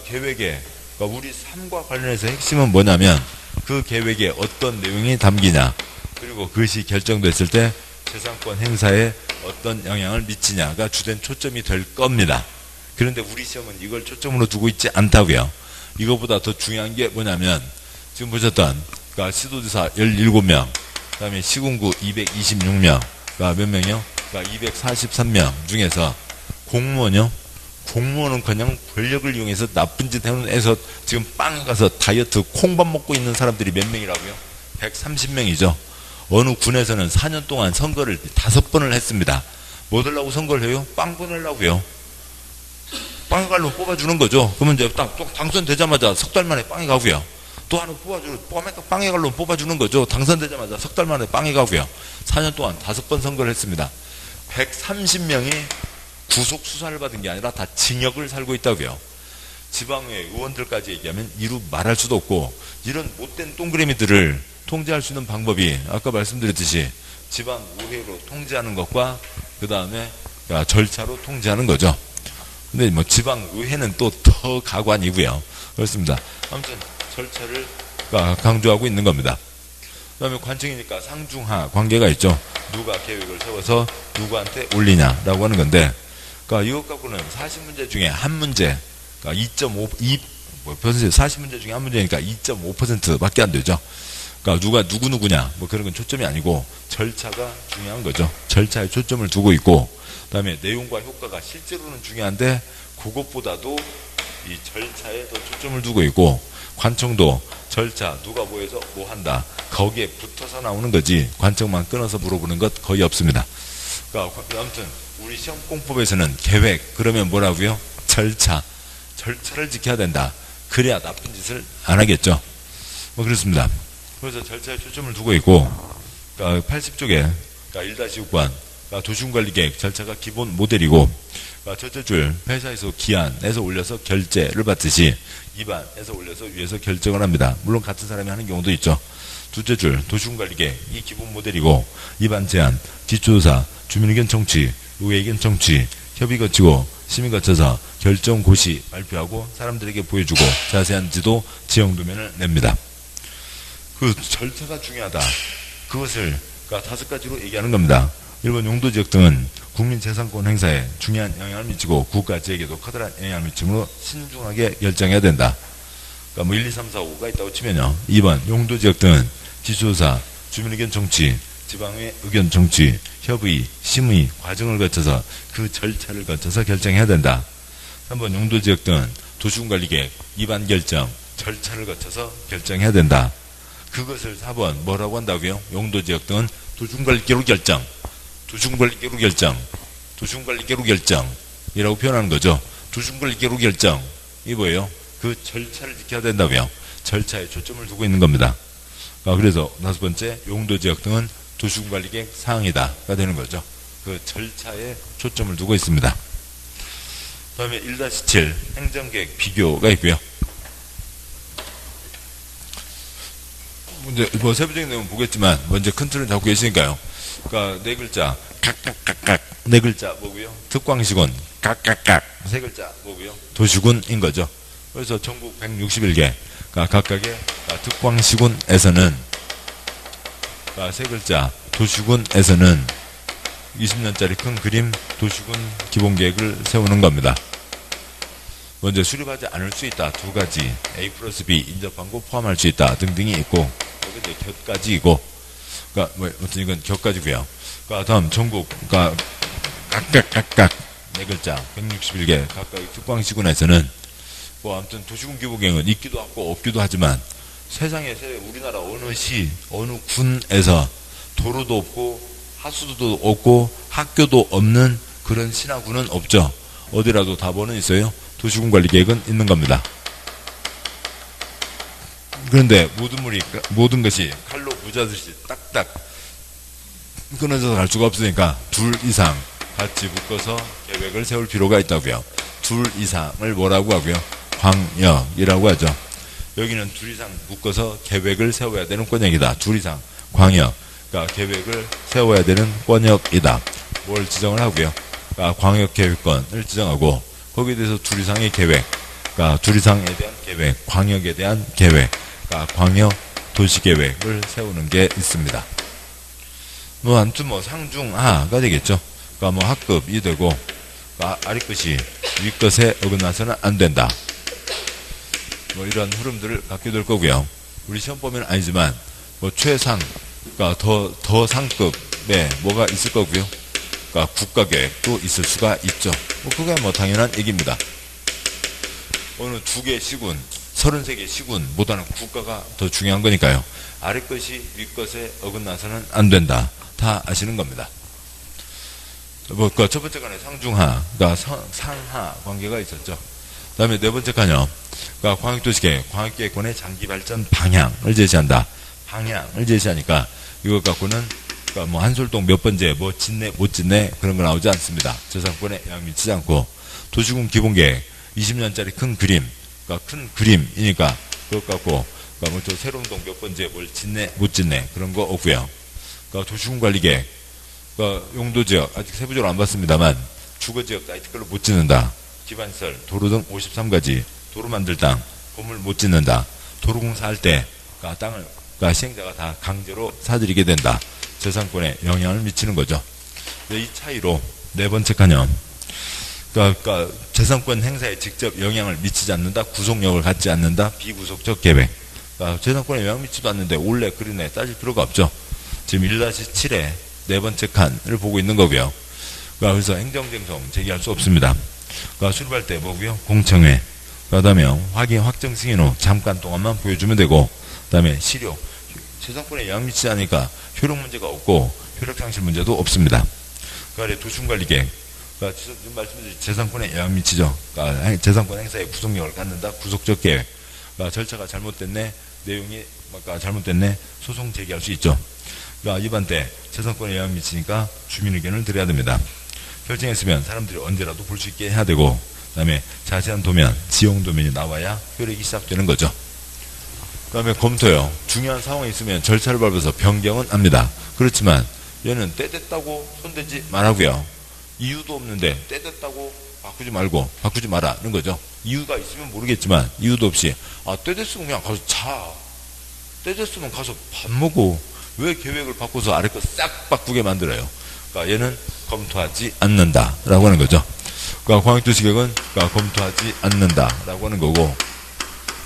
계획에, 우리 삶과 관련해서 핵심은 뭐냐면, 그 계획에 어떤 내용이 담기냐, 그리고 그것이 결정됐을 때 재산권 행사에 어떤 영향을 미치냐가 주된 초점이 될 겁니다. 그런데 우리 시험은 이걸 초점으로 두고 있지 않다고요. 이거보다 더 중요한 게 뭐냐면, 지금 보셨던 시도지사 17명, 그 다음에 시군구 226명, 몇 명이요? 243명 중에서 공무원요? 공무원은 그냥 권력을 이용해서 나쁜 짓 해서 지금 빵에 가서 다이어트 콩밥 먹고 있는 사람들이 몇 명이라고요? 130명이죠. 어느 군에서는 4년 동안 선거를 5번을 했습니다. 뭐 하려고 선거를 해요? 빵 보내려고요. 빵에 가려면 뽑아주는 거죠. 그러면 이제 딱 당선되자마자 석 달 만에 빵에 가고요. 또 하나 빵에 가려면 뽑아주는 거죠. 당선되자마자 석 달 만에 빵에 가고요. 4년 동안 5번 선거를 했습니다. 130명이 구속 수사를 받은 게 아니라 다 징역을 살고 있다고요. 지방의 의원들까지 얘기하면 이루 말할 수도 없고, 이런 못된 동그라미들을 통제할 수 있는 방법이 아까 말씀드렸듯이 지방의회로 통제하는 것과 그 다음에 절차로 통제하는 거죠. 근데 뭐 지방의회는 또 더 가관이고요. 그렇습니다. 아무튼 절차를 강조하고 있는 겁니다. 그 다음에 관청이니까 상중하 관계가 있죠. 누가 계획을 세워서 누구한테 올리냐라고 하는 건데, 그러니까 이것 갖고는 40문제 중에 한 문제, 그러니까 40문제 중에 한 문제니까 2.5%밖에 안 되죠. 그러니까 누가 누구냐, 뭐 그런 건 초점이 아니고 절차가 중요한 거죠. 절차에 초점을 두고 있고, 그 다음에 내용과 효과가 실제로는 중요한데, 그것보다도 이 절차에 더 초점을 두고 있고, 관청도 절차, 누가 뭐 해서 뭐 한다, 거기에 붙어서 나오는 거지, 관청만 끊어서 물어보는 것 거의 없습니다. 그러니까 아무튼 우리 시험공법에서는 계획, 그러면 뭐라고요? 절차를 지켜야 된다. 그래야 나쁜 짓을 안 하겠죠. 뭐 그렇습니다. 그래서 절차에 초점을 두고 있고, 그러니까 80쪽에 그러니까 1-6관 그러니까 도시군관리계획 절차가 기본 모델이고, 그러니까 첫째 줄 회사에서 기한에서 올려서 결재를 받듯이 2반에서 올려서 위에서 결정을 합니다. 물론 같은 사람이 하는 경우도 있죠. 둘째 줄 도시군관리계획 이 기본 모델이고, 2반 제안, 기초조사, 주민의견 청취, 의회의견 청취, 협의 거치고 심의 거쳐서 결정 고시 발표하고 사람들에게 보여주고 자세한 지도 지형도면을 냅니다. 그 절차가 중요하다. 그것을 그러니까 5가지로 얘기하는 겁니다. 일본 용도지역 등은 국민재산권 행사에 중요한 영향을 미치고 국가지역에도 커다란 영향을 미치므로 신중하게 결정해야 된다. 그러니까 뭐 1, 2, 3, 4, 5가 있다고 치면요. 2번 용도지역 등은 기초조사, 주민의견 청취, 지방의 의견 청취, 협의, 심의 과정을 거쳐서 그 절차를 거쳐서 결정해야 된다. 3번 용도지역 등은 도시군관리계획 2반 결정, 절차를 거쳐서 결정해야 된다. 그것을 4번 뭐라고 한다고요? 용도지역 등은 도시군관리계획으로 결정, 도시군관리계획으로 결정, 도시군관리계획으로 결정이라고 표현하는 거죠. 도시군관리계획으로 결정, 이 뭐예요? 그 절차를 지켜야 된다고요. 절차에 초점을 두고 있는 겁니다. 그래서 5번째 용도지역 등은 도시군관리계획 사항이다가 되는 거죠. 그 절차에 초점을 두고 있습니다. 그 다음에 1-7 행정계획 비교가 있고요. 이제 뭐 세부적인 내용은 보겠지만 먼저 큰 틀을 잡고 계시니까요. 그러니까 4글자 각각각각 4글자 뭐고요? 특광시군 각각각 3글자 뭐고요? 도시군인 거죠. 그래서 전국 161개 각각의 특광시군에서는 3글자 도시군에서는 20년짜리 큰 그림 도시군 기본계획을 세우는 겁니다. 먼저 수립하지 않을 수 있다. 2가지 A+B 인접광고 포함할 수 있다 등등이 있고, 여기 이제 곁까지이고, 그러니까 뭐 아무튼 이건 곁까지고요. 그러니까 다음 전국 그러니까 각각 4글자 161개 각각의 특광시군에서는 뭐 아무튼 도시군 기본계획은 있기도 하고 없기도 하지만, 세상에 우리나라 어느 시 어느 군에서 도로도 없고 하수도도 없고 학교도 없는 그런 신화군은 없죠. 어디라도 다 뭐는 있어요? 도시군관리계획은 있는 겁니다. 그런데 모든 것이 칼로 부자듯이 딱딱 끊어져서 갈 수가 없으니까 2 이상 같이 묶어서 계획을 세울 필요가 있다고요. 2 이상을 뭐라고 하고요? 광역이라고 하죠. 여기는 2 이상 묶어서 계획을 세워야 되는 권역이다. 2 이상 광역, 그러니까 계획을 세워야 되는 권역이다. 뭘 지정을 하고요? 그러니까 광역계획권을 지정하고, 거기에 대해서 2 이상의 계획, 그러니까 2 이상에 대한 계획, 광역에 대한 계획, 그러니까 광역 도시계획을 세우는 게 있습니다. 뭐 아무튼 뭐 상중하가 되겠죠. 그러니까 뭐 하급이 되고, 그러니까 아래 것이 위 것에 어긋나서는 안 된다. 뭐 이런 흐름들을 갖게 될 거고요. 우리 시험 보면 아니지만 뭐 최상, 그러니까 더 상급에 뭐가 있을 거고요. 그러니까 국가계획도 있을 수가 있죠. 그게 당연한 얘기입니다. 어느 2개 시군, 33개 시군보다는 국가가 더 중요한 거니까요. 아래 것이 윗 것에 어긋나서는 안 된다. 다 아시는 겁니다. 첫 번째 칸에 상중하, 그러니까 상하 관계가 있었죠. 그 다음에 네 번째 칸이요. 그러니까 광역도시계획, 광역계획권의 장기발전 방향을 제시한다. 방향을 제시하니까 이것 갖고는 그러니까 한솔동 몇 번째, 짓네, 못 짓네 그런 거 나오지 않습니다. 저상권에 영향 미치지 않고 도시군 기본계획 20년짜리 큰 그림, 그러니까 큰 그림이니까 그것 갖고 그러니까 저 세롱동 몇 번째 뭘 짓네, 못 짓네 그런 거 없고요. 그러니까 도시군 관리계획, 그러니까 용도지역 아직 세부적으로 안 봤습니다만 주거지역 사이트 걸로 못 짓는다. 기반시설, 도로 등 53가지, 도로 만들 땅, 건물 못 짓는다. 도로공사할 때 그러니까 땅을 그러니까 시행자가 다 강제로 사들이게 된다. 재산권에 영향을 미치는 거죠. 이 차이로 네 번째 칸이요. 그러니까 재산권 행사에 직접 영향을 미치지 않는다. 구속력을 갖지 않는다. 비구속적 계획. 그러니까 재산권에 영향 미치지도 않는데 올해 그린에 따질 필요가 없죠. 지금 1-7에 네 번째 칸을 보고 있는 거고요. 그래서 행정쟁송 제기할 수 없습니다. 그러니까 출발 때 뭐고요? 공청회. 그 다음에 확인 확정 승인 후 잠깐 동안만 보여주면 되고, 그 다음에 실효. 재산권에 영향 미치지 않으니까 효력 문제가 없고 효력 상실 문제도 없습니다. 그러니까 도시군관리계획. 그러니까 지금 말씀드린 재산권에 영향 미치죠. 그러니까 재산권 행사에 구속력을 갖는다. 구속적 계획. 그러니까 절차가 잘못됐네. 내용이 잘못됐네. 소송 제기할 수 있죠. 그러니까 이번 때 재산권에 영향 미치니까 주민 의견을 드려야 됩니다. 결정했으면 사람들이 언제라도 볼 수 있게 해야 되고, 그 다음에 자세한 도면, 지용 도면이 나와야 효력이 시작되는 거죠. 그 다음에 검토요. 중요한 상황이 있으면 절차를 밟아서 변경은 합니다. 그렇지만 얘는 때 됐다고 손대지 말라고요. 이유도 없는데 때 됐다고 바꾸지 말고 바꾸지 마라는 거죠. 이유가 있으면 모르겠지만 이유도 없이 때 됐으면 그냥 가서 자. 때 됐으면 가서 밥 먹어. 왜 계획을 바꿔서 아래 거 싹 바꾸게 만들어요. 그러니까 얘는 검토하지 않는다라고 하는 거죠. 그러니까 광역도시계획은 검토하지 않는다라고 하는 거고,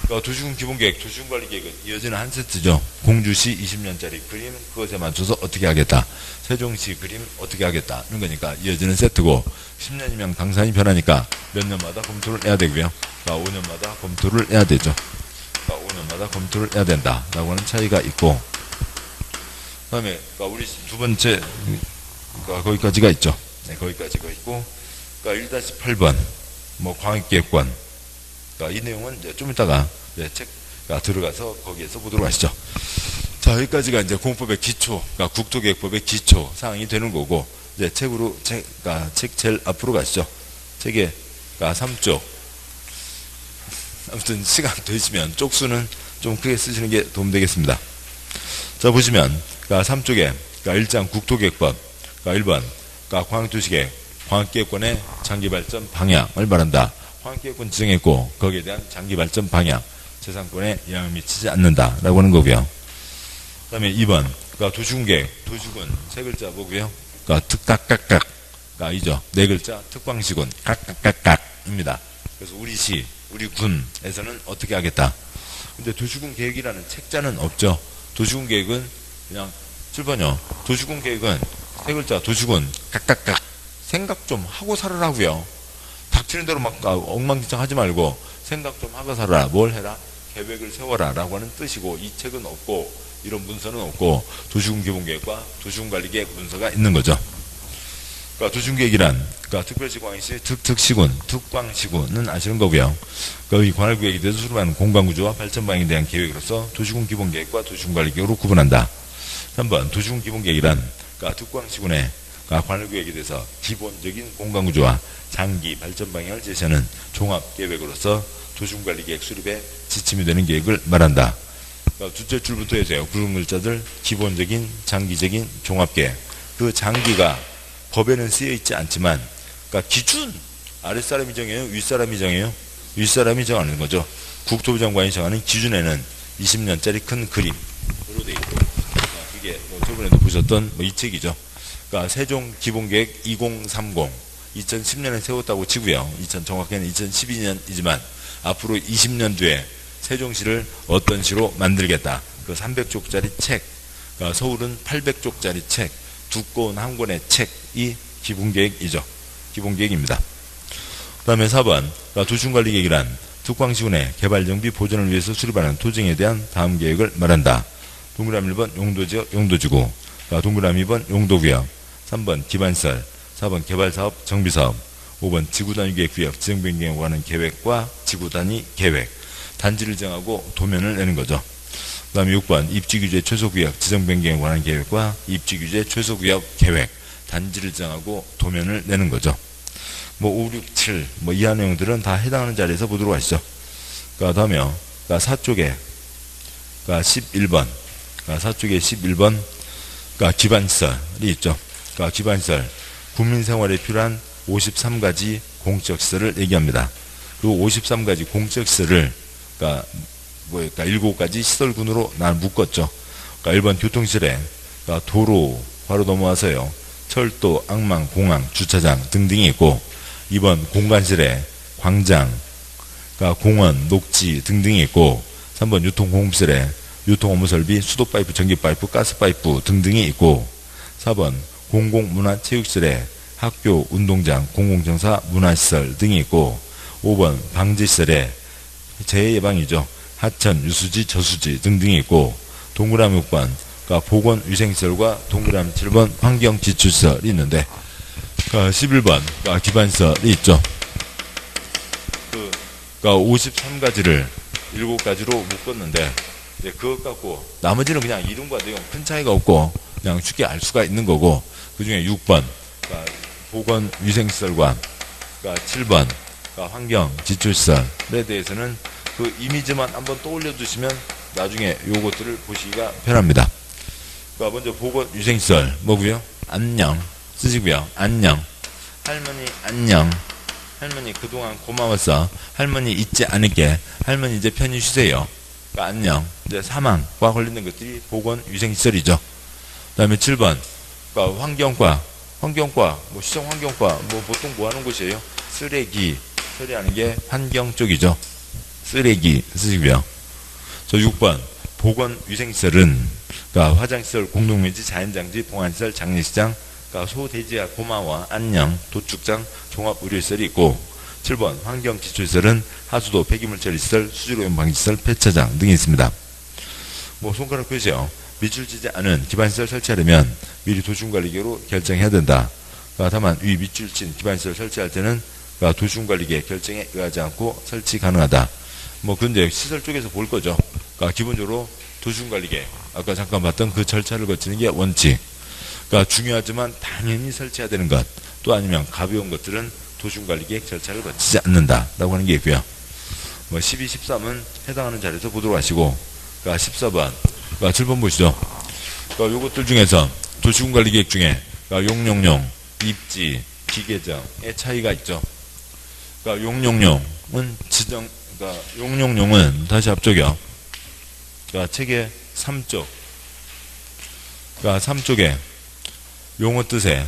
그러니까 도시군 기본계획, 도시군 관리계획은 이어지는 한 세트죠. 공주시 20년짜리 그림 그것에 맞춰서 어떻게 하겠다. 세종시 그림 어떻게 하겠다는 거니까 이어지는 세트고, 10년이면 강산이 변하니까 몇 년마다 검토를 해야 되고요. 그러니까 5년마다 검토를 해야 되죠. 그러니까 5년마다 검토를 해야 된다라고 하는 차이가 있고, 그 다음에 우리 두 번째 거기까지가 있죠. 네, 거기까지가 있고, 그러니까 1-8번 광역계획권. 이 내용은 이제 좀 이따가 책 들어가서 거기에서 보도록 하시죠. 자, 여기까지가 이제 공법의 기초, 국토계획법의 기초 사항이 되는 거고, 이제 책으로 책 제일 앞으로 가시죠. 책의 3쪽. 아무튼 시간 되시면 쪽수는 좀 크게 쓰시는 게 도움되겠습니다. 자, 보시면 3쪽에 1장 국토계획법, 1번 광역도시계획, 광역계획권의 장기발전 방향을 말한다. 광역계획권 지정했고 거기에 대한 장기발전 방향, 재산권에 영향을 미치지 않는다라고 하는 거고요. 그 다음에 2번 도시군계획, 도시군 세 글자 보고요. 특각각각 이죠. 네 글자 특광시군 각각각각입니다. 그래서 우리 시, 우리 군에서는 어떻게 하겠다. 근데 도시군 계획이라는 책자는 없죠. 도시군 계획은 그냥 7번이요. 도시군 계획은 세 글자 도시군 각각각 생각 좀 하고 살으라고요. 닥치는 대로 막 엉망진창 하지 말고 생각 좀 하고 살아라. 뭘 해라? 계획을 세워라 라고 하는 뜻이고, 이 책은 없고 이런 문서는 없고 도시군 기본계획과 도시군 관리계획 문서가 있는 거죠. 그러니까 도시군계획이란 특별시 광역시 특특시군, 특광시군은 아시는 거고요. 이 관할구역에 대해서 수립하는 공간구조와 발전 방향에 대한 계획으로서 도시군 기본계획과 도시군 관리계획으로 구분한다. 3번 도시군 기본계획이란 특광시군의 관할구역에 대해서 기본적인 공간구조와 장기 발전 방향을 제시하는 종합계획으로서 도시군관리계획 수립에 지침이 되는 계획을 말한다. 둘째 줄부터 해서요. 굵은 글자들 기본적인, 장기적인 종합계획. 그 장기가 법에는 쓰여 있지 않지만, 기준 아랫사람이 정해요? 윗사람이 정해요? 윗사람이 정하는 거죠. 국토부 장관이 정하는 기준에는 20년짜리 큰 그림으로 되어 있고, 그게 저번에도 보셨던 이 책이죠. 세종 기본계획 2030 2010년에 세웠다고 치고요. 정확히는 2012년이지만 앞으로 20년 뒤에 세종시를 어떤 시로 만들겠다. 300쪽짜리 책, 서울은 800쪽짜리 책, 두꺼운 한 권의 책이 기본계획이죠. 기본계획입니다. 그 다음에 4번 도시군관리계획이란 특광시군의 개발정비 보전을 위해서 수립하는 토지에 대한 다음 계획을 말한다. 동그라미 1번 용도지역 용도지구, 동그라미 2번 용도구역, 3번 기반시설, 4번 개발사업 정비사업, 5번 지구단위계획구역 지정변경에 관한 계획과 지구단위 계획, 단지를 정하고 도면을 내는 거죠. 그 다음에 6번 입지규제 최소구역 지정변경에 관한 계획과 입지규제 최소구역 계획, 단지를 정하고 도면을 내는 거죠. 5, 6, 7 이하 내용들은 다 해당하는 자리에서 보도록 하시죠. 다음에요. 4쪽에 11번 4쪽에 11번 기반시설이 있죠. 기반시설 국민생활에 필요한 53가지 공적시설을 얘기합니다. 그 53가지 공적시설을 7가지 시설군으로 묶었죠. 1번 교통시설에 도로 바로 넘어와서요. 철도, 항만, 공항, 주차장 등등이 있고, 2번 공간시설에 광장, 공원, 녹지 등등이 있고, 3번 유통공급시설에 유통업무설비, 수도파이프, 전기파이프, 가스파이프 등등이 있고, 4번 공공문화체육시설에 학교, 운동장, 공공정사, 문화시설 등이 있고, 5번 방지시설에 재해예방이죠. 하천, 유수지, 저수지 등등이 있고, 동그라미 6번 보건위생시설과 동그라미 7번 환경지출시설이 있는데, 11번 기반시설이 있죠. 53가지를 7가지로 묶었는데, 그것 갖고 나머지는 그냥 이름과 내용 큰 차이가 없고 그냥 쉽게 알 수가 있는 거고, 그 중에 6번 보건위생시설과 7번 환경지출시설에 대해서는 그 이미지만 한번 떠올려 두시면 나중에 요것들을 보시기가 편합니다. 먼저 보건위생시설 뭐고요? 안녕 쓰시고요. 안녕 할머니 안녕, 할머니 그동안 고마웠어, 할머니 잊지 않을게, 할머니 이제 편히 쉬세요. 안녕. 이제 사망과 관련된 것들이 보건위생시설이죠. 그 다음에 7번 환경과 시정환경과 보통 뭐 하는 곳이에요? 쓰레기 처리하는 게 환경 쪽이죠. 쓰레기 쓰시고요. 6번 보건위생시설은 화장시설, 공동묘지, 자연장지, 봉안시설, 장례시장, 소돼지야 고마워, 안녕, 도축장, 종합의료시설이 있고, 7번 환경지출시설은 하수도, 폐기물처리시설, 수질오염 방지시설, 폐차장 등이 있습니다. 손가락 표시요. 밑줄지지 않은 기반시설 설치하려면 미리 도시군관리계획으로 결정해야 된다. 다만 위 밑줄친 기반시설 설치할 때는 도시군관리계획 결정에 의하지 않고 설치 가능하다. 근데 시설 쪽에서 볼 거죠. 기본적으로 도시군관리계획 아까 잠깐 봤던 그 절차를 거치는 게 원칙. 중요하지만 당연히 설치해야 되는 것, 또 아니면 가벼운 것들은 도시군관리계획 절차를 거치지 않는다라고 하는 게 있고요. 12, 13은 해당하는 자리에서 보도록 하시고, 14번 7번 보시죠. 요것들 중에서 도시군관리계획 중에 용용용, 입지, 기계정의 차이가 있죠. 용용용은 용용용은 다시 앞쪽이요. 책의 3쪽 3쪽에 용어 뜻에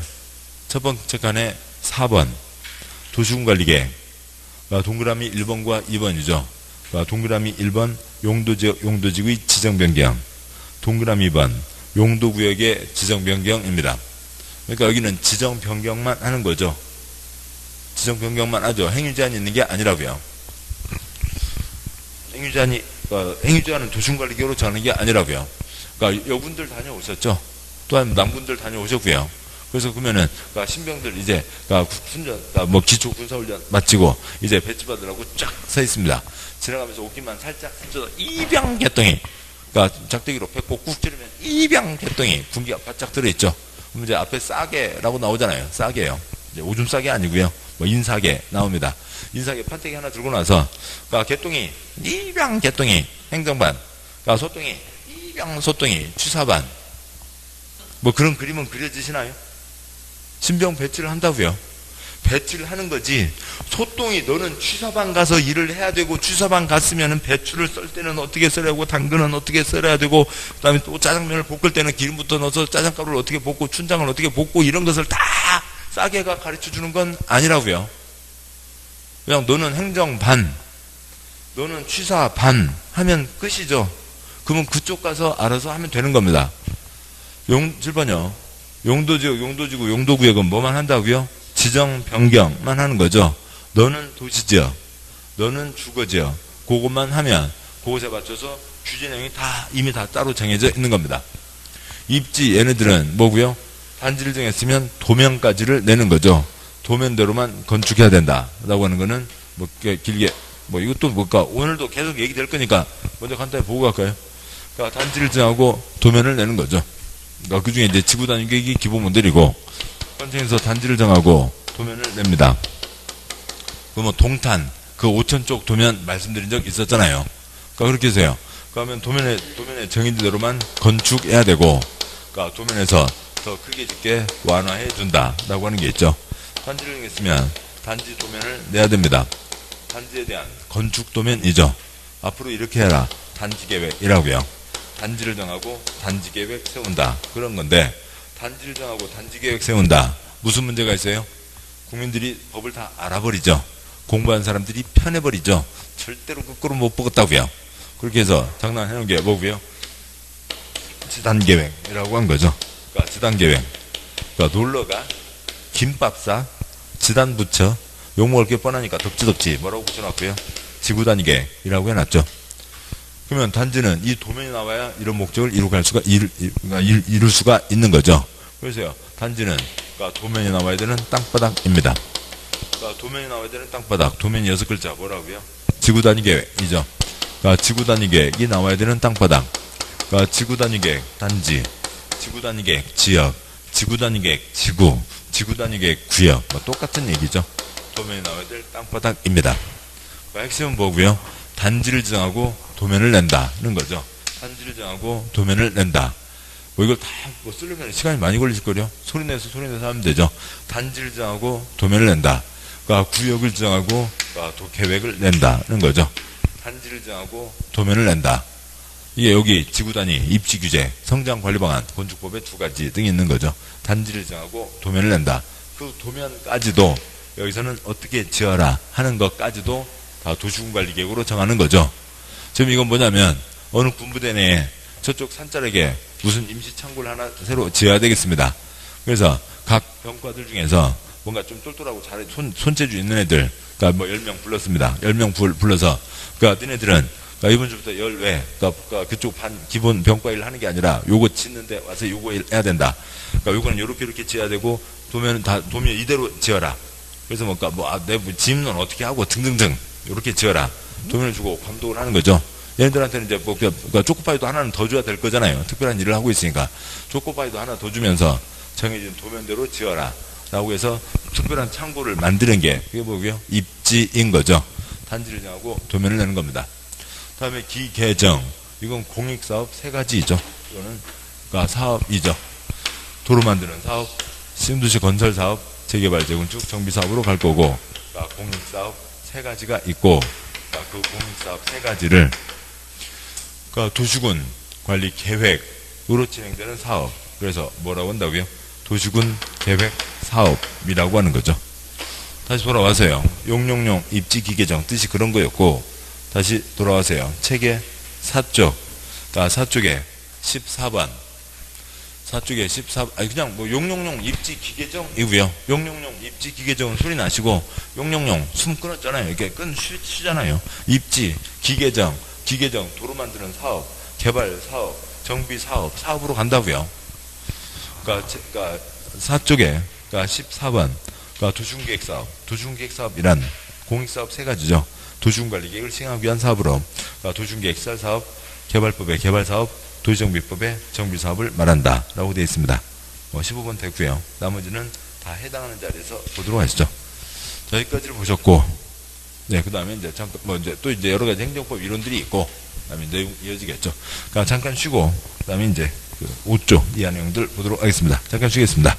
첫 번째 칸에 4번 도시군관리계획, 동그라미 1번과 2번이죠. 동그라미 1번 용도지역 용도지구의 지정변경, 동그라미 2번 용도구역의 지정변경입니다. 그러니까 여기는 지정변경만 하는 거죠. 지정변경만 하죠. 행위제한이 있는 게 아니라고요. 행위제한은 도시군관리계획으로 정하는 게 아니라고요. 여분들 다녀오셨죠? 또한 남분들 다녀오셨고요. 그래서 그러면은 신병들 이제 훈련 기초 군사훈련 마치고 이제 배치 받으라고 쫙 서 있습니다. 지나가면서 옷깃만 살짝 젖어 입양 개똥이, 작대기로 뱉고 꾹 찌르면 입양 개똥이 분기가 바짝 들어있죠. 그럼 이제 앞에 싸게라고 나오잖아요. 싸게요. 이제 오줌 싸게 아니고요. 인사게 나옵니다. 인사게 판때기 하나 들고 나서 개똥이 입양 개똥이 행정반, 소똥이 입양 소똥이 취사반, 그런 그림은 그려지시나요? 신병 배치를 한다고요. 배치를 하는 거지. 소똥이 너는 취사반 가서 일을 해야 되고, 취사반 갔으면은 배추를 썰 때는 어떻게 썰어야 하고, 당근은 어떻게 썰어야 되고, 그 다음에 또 짜장면을 볶을 때는 기름부터 넣어서 짜장가루를 어떻게 볶고, 춘장을 어떻게 볶고, 이런 것을 다 싸게가 가르쳐 주는 건 아니라고요. 그냥 너는 행정반, 너는 취사반 하면 끝이죠. 그러면 그쪽 가서 알아서 하면 되는 겁니다. 7번요. 용도지역, 용도지구, 용도구역은 뭐만 한다고요? 지정 변경만 하는 거죠. 너는 도시지역, 너는 주거지역, 그것만 하면 그것에 맞춰서 규제 내용이 다 이미 다 따로 정해져 있는 겁니다. 입지 얘네들은 뭐고요? 단지를 정했으면 도면까지를 내는 거죠. 도면대로만 건축해야 된다라고 하는 거는 뭐 길게 뭐 이것도 뭘까? 오늘도 계속 얘기될 거니까 먼저 간단히 보고 갈까요? 그러니까 단지를 정하고 도면을 내는 거죠. 그러니까 그 중에 이제 지구 단위 계획이 기본 모델이고 현장에서 단지를 정하고 도면을 냅니다. 그 뭐 동탄 그 5천 쪽 도면 말씀드린 적 있었잖아요. 그러니까 그렇게 해서요. 그러면 도면에 정해진 대로만 건축해야 되고, 그러니까 도면에서 더 크게 짓게 완화해 준다라고 하는 게 있죠. 단지를 정했으면 단지 도면을 내야 됩니다. 단지에 대한 건축 도면이죠. 앞으로 이렇게 해라. 단지 계획이라고요. 단지를 정하고 단지 계획 세운다. 그런 건데, 단지를 정하고 단지 계획 세운다. 무슨 문제가 있어요? 국민들이 법을 다 알아버리죠. 공부한 사람들이 편해버리죠. 절대로 거꾸로 못 보겠다고요. 그렇게 해서 장난해놓은 게 뭐고요? 지단계획이라고 한 거죠. 그러니까 지단계획. 그러니까 놀러가, 김밥사, 지단부처, 욕먹을 게 뻔하니까 덕지덕지 뭐라고 붙여놨고요? 지구단위계획이라고 해놨죠. 그러면 단지는 이 도면이 나와야 이런 목적을 이룰 수가 있는 거죠. 그래서요, 단지는 그러니까 도면이 나와야 되는 땅바닥입니다. 그러니까 도면이 나와야 되는 땅바닥, 도면이 6글자 뭐라고요? 지구단위계획이죠. 그러니까 지구단위계획이 나와야 되는 땅바닥. 그러니까 지구단위계획 단지, 지구단위계획 지역, 지구단위계획 지구, 지구단위계획 구역, 뭐 똑같은 얘기죠. 도면이 나와야 될 땅바닥입니다. 그러니까 핵심은 뭐고요? 단지를 정하고 도면을 낸다는 거죠. 단지를 정하고 도면을 낸다. 뭐 이걸 다 뭐 쓰려면 시간이 많이 걸리실 거요. 소리내서 하면 되죠. 단지를 정하고 도면을 낸다. 그러니까 구역을 정하고 그러니까 계획을 낸다는 거죠. 단지를 정하고 도면을 낸다. 이게 여기 지구단위, 입지규제, 성장관리방안, 건축법의 2가지 등이 있는 거죠. 단지를 정하고 도면을 낸다. 그 도면까지도 여기서는 어떻게 지어라 하는 것까지도 다 도시군관리계획으로 정하는 거죠. 지금 이건 뭐냐면 어느 군부대 내에 저쪽 산자락에 무슨 임시창고를 하나 새로 지어야 되겠습니다. 그래서 각 병과들 중에서 뭔가 좀 똘똘하고 잘 손재주 있는 애들, 그러니까 뭐 10명 불렀습니다. 10명 불러서, 그러니까 너네들은 그러니까 이번 주부터 열외, 그러니까 그쪽 기본 병과 일을 하는 게 아니라 요거 짓는데 와서 요거 일 해야 된다. 그러니까 요거는 요렇게 지어야 되고 도면은 다 도면 이대로 지어라. 그래서 뭔가 내부 짐은 어떻게 하고 등등등 요렇게 지어라. 도면을 주고 감독을 하는 거죠. 얘네들한테는 이제 그러니까 초코파이도 하나는 더 줘야 될 거잖아요. 특별한 일을 하고 있으니까 초코파이도 하나 더 주면서 정해진 도면대로 지어라 라고 해서 특별한 창고를 만드는 게 그게 뭐고요? 입지인 거죠. 단지를 정하고 도면을 내는 겁니다. 다음에 기계정, 이건 공익사업 3가지이죠. 이거는 그러니까 사업이죠. 도로 만드는 사업, 신도시 건설 사업, 재개발, 재건축, 정비사업으로 갈 거고, 그러니까 공익사업 3가지가 있고, 그러니까 그 공익사업 3가지를 그러니까 도시군 관리 계획으로 진행되는 사업. 그래서 뭐라고 한다고요? 도시군 계획 사업이라고 하는 거죠. 다시 돌아와서요. 용용용 입지 기계정 뜻이 그런 거였고, 다시 돌아와서요. 책의 4쪽, 그러니까 4쪽에 14번. 4쪽에 14, 그냥 뭐 용용용 입지 기계정이고요. 용용용 입지 기계정은 소리 나시고, 용용용 숨 끊었잖아요. 이렇게 쉬잖아요. 입지, 기계정, 도로 만드는 사업, 개발 사업, 정비 사업, 사업으로 간다고요. 그러니까 4쪽에, 그러니까 14번, 그러니까 도시군계획 사업, 도시군계획 사업이란 공익사업 3가지죠. 도시군관리계획을 시행하기 위한 사업으로, 그러니까 도시군계획 사업, 개발법의 개발사업, 도시정비법의 정비사업을 말한다 라고 되어 있습니다. 15번 됐고요. 나머지는 다 해당하는 자리에서 보도록 하시죠. 자, 여기까지를 보셨고, 네, 그 다음에 이제 잠깐, 또 이제 여러 가지 행정법 이론들이 있고, 그 다음에 내용 이어지겠죠. 그러니까 잠깐 쉬고, 그 다음에 이제 그 5조 이하 내용들 보도록 하겠습니다. 잠깐 쉬겠습니다.